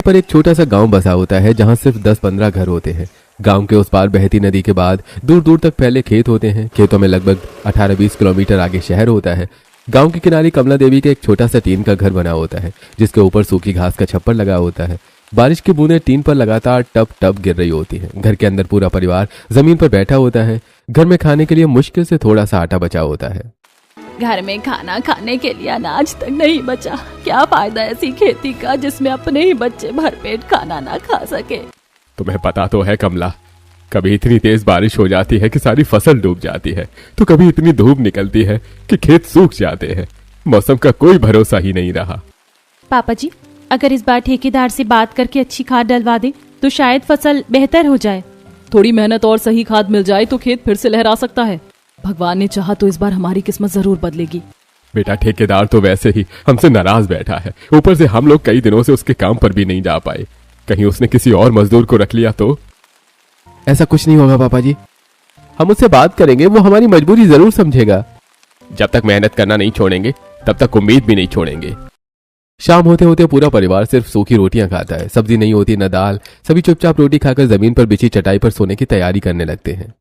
पर एक छोटा सा गांव बसा होता है जहां सिर्फ 10-15 घर होते हैं। गांव के उस पार बहती नदी के बाद दूर दूर तक फैले खेत होते हैं। खेतों में लगभग 18-20 किलोमीटर आगे शहर होता है। गांव के किनारे कमला देवी का एक छोटा सा टीन का घर बना होता है जिसके ऊपर सूखी घास का छप्पर लगा होता है। बारिश की बूंदें टीन पर लगातार टप टप गिर रही होती हैं। घर के अंदर पूरा परिवार जमीन पर बैठा होता है। घर में खाने के लिए मुश्किल से थोड़ा सा आटा बचा होता है। घर में खाना खाने के लिए अनाज तक नहीं बचा। क्या फायदा ऐसी खेती का जिसमें अपने ही बच्चे भरपेट खाना ना खा सके। तुम्हें पता तो है कमला, कभी इतनी तेज बारिश हो जाती है कि सारी फसल डूब जाती है, तो कभी इतनी धूप निकलती है कि खेत सूख जाते हैं। मौसम का कोई भरोसा ही नहीं रहा। पापा जी, अगर इस बार ठेकेदार से बात करके अच्छी खाद डलवा दे तो शायद फसल बेहतर हो जाए। थोड़ी मेहनत और सही खाद मिल जाए तो खेत फिर से लहरा सकता है। भगवान ने चाहा तो इस बार हमारी किस्मत जरूर बदलेगी। बेटा, ठेकेदार तो वैसे ही हमसे नाराज बैठा है, ऊपर से हम लोग कई दिनों से उसके काम पर भी नहीं जा पाए। कहीं उसने किसी और मजदूर को रख लिया तो? ऐसा कुछ नहीं होगा पापा जी, हम उससे बात करेंगे, वो हमारी मजबूरी जरूर समझेगा। जब तक मेहनत करना नहीं छोड़ेंगे तब तक उम्मीद भी नहीं छोड़ेंगे। शाम होते होते पूरा परिवार सिर्फ सूखी रोटियां खाता है। सब्जी नहीं होती न दाल। सभी चुपचाप रोटी खाकर जमीन पर बिछी चटाई पर सोने की तैयारी करने लगते हैं।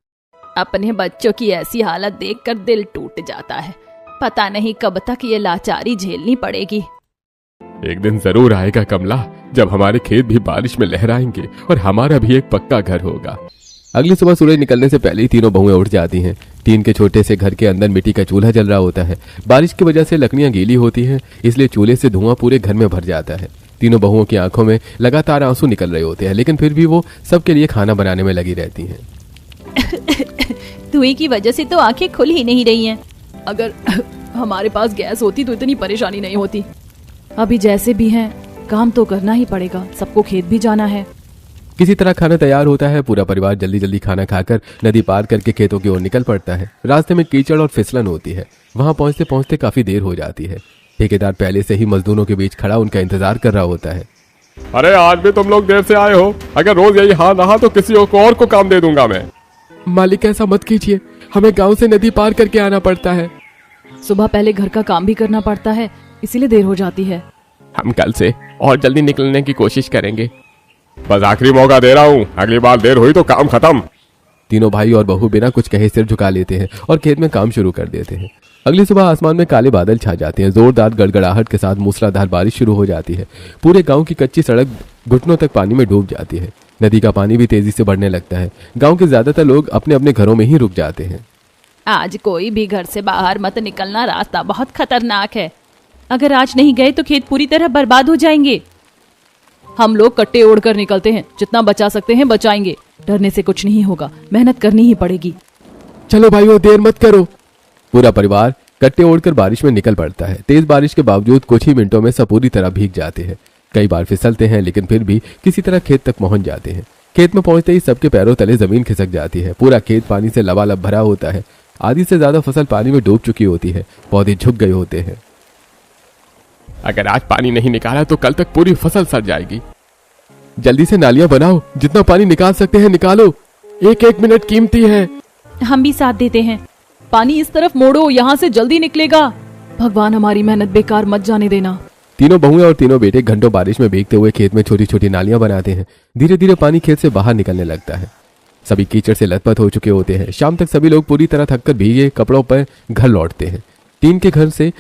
अपने बच्चों की ऐसी हालत देखकर दिल टूट जाता है। पता नहीं कब तक ये लाचारी झेलनी पड़ेगी। एक दिन जरूर आएगा कमला, जब हमारे खेत भी बारिश में लहराएंगे और हमारा भी एक पक्का घर होगा। अगली सुबह सूरज निकलने से पहले ही तीनों बहुएं उठ जाती हैं। टीन के छोटे से घर के अंदर मिट्टी का चूल्हा जल रहा होता है। बारिश की वजह से लकड़ियां गीली होती हैं, इसलिए चूल्हे से धुआं पूरे घर में भर जाता है। तीनों बहुओं की आंखों में लगातार आंसू निकल रहे होते हैं, लेकिन फिर भी वो सबके लिए खाना बनाने में लगी रहती हैं। धुएं की वजह से तो आंखें खुल ही नहीं रही हैं। अगर हमारे पास गैस होती तो इतनी परेशानी नहीं होती। अभी जैसे भी हैं, काम तो करना ही पड़ेगा, सबको खेत भी जाना है। किसी तरह खाना तैयार होता है। पूरा परिवार जल्दी जल्दी खाना खाकर नदी पार करके खेतों की ओर निकल पड़ता है। रास्ते में कीचड़ और फिसलन होती है। वहां पहुंचते पहुंचते काफी देर हो जाती है। ठेकेदार पहले से ही मजदूरों के बीच खड़ा उनका इंतजार कर रहा होता है। अरे आज भी तुम लोग देर से आए हो। अगर रोज यही हाल रहा तो किसी और को काम दे दूंगा मैं। मालिक, ऐसा मत कीजिए, हमें गांव से नदी पार करके आना पड़ता है। सुबह पहले घर का काम भी करना पड़ता है, इसीलिए देर हो जाती है। हम कल से और जल्दी निकलने की कोशिश करेंगे। बस आखिरी मौका दे रहा हूँ, अगली बार देर हुई तो काम खत्म। तीनों भाई और बहू बिना कुछ कहे सिर झुका लेते हैं और खेत में काम शुरू कर देते हैं। अगली सुबह आसमान में काले बादल छा जाते हैं। जोरदार गड़गड़ाहट के साथ मूसलाधार बारिश शुरू हो जाती है। पूरे गांव की कच्ची सड़क घुटनों तक पानी में डूब जाती है। नदी का पानी भी तेजी से बढ़ने लगता है। गांव के ज्यादातर लोग अपने अपने घरों में ही रुक जाते हैं। आज कोई भी घर से बाहर मत निकलना, रास्ता बहुत खतरनाक है। अगर आज नहीं गए तो खेत पूरी तरह बर्बाद हो जाएंगे। हम लोग कट्टे ओढ़ कर निकलते हैं, जितना बचा सकते हैं बचाएंगे। डरने से कुछ नहीं होगा, मेहनत करनी ही पड़ेगी। चलो भाइयों, देर मत करो। पूरा परिवार कट्टे ओढ़कर बारिश में निकल पड़ता है। तेज बारिश के बावजूद कुछ ही मिनटों में सब पूरी तरह भीग जाते हैं। कई बार फिसलते हैं, लेकिन फिर भी किसी तरह खेत तक पहुंच जाते हैं। खेत में पहुंचते ही सबके पैरों तले जमीन खिसक जाती है। पूरा खेत पानी से लबालब भरा होता है। आधी से ज्यादा फसल पानी में डूब चुकी होती है। पौधे झुक गए होते हैं। अगर आज पानी नहीं निकाला तो कल तक पूरी फसल सड़ जाएगी। जल्दी से नालियां बनाओ, जितना पानी निकाल सकते हैं निकालो। एक एक मिनट कीमती है। हम भी साथ देते हैं। पानी इस तरफ मोड़ो, यहाँ से जल्दी निकलेगा। भगवान हमारी मेहनत बेकार मत जाने देना। तीनों बहुएं और तीनों बेटे घंटों बारिश में भीगते हुए खेत में छोटी छोटी नालियां बनाते हैं। धीरे धीरे पानी खेत से बाहर निकलने लगता है। सभी कीचड़ से लथपथ हो चुके होते हैं। शाम तक सभी लोग पूरी तरह थककर भीगे कपड़ों पर घर लौटते हैं। टीन के घर से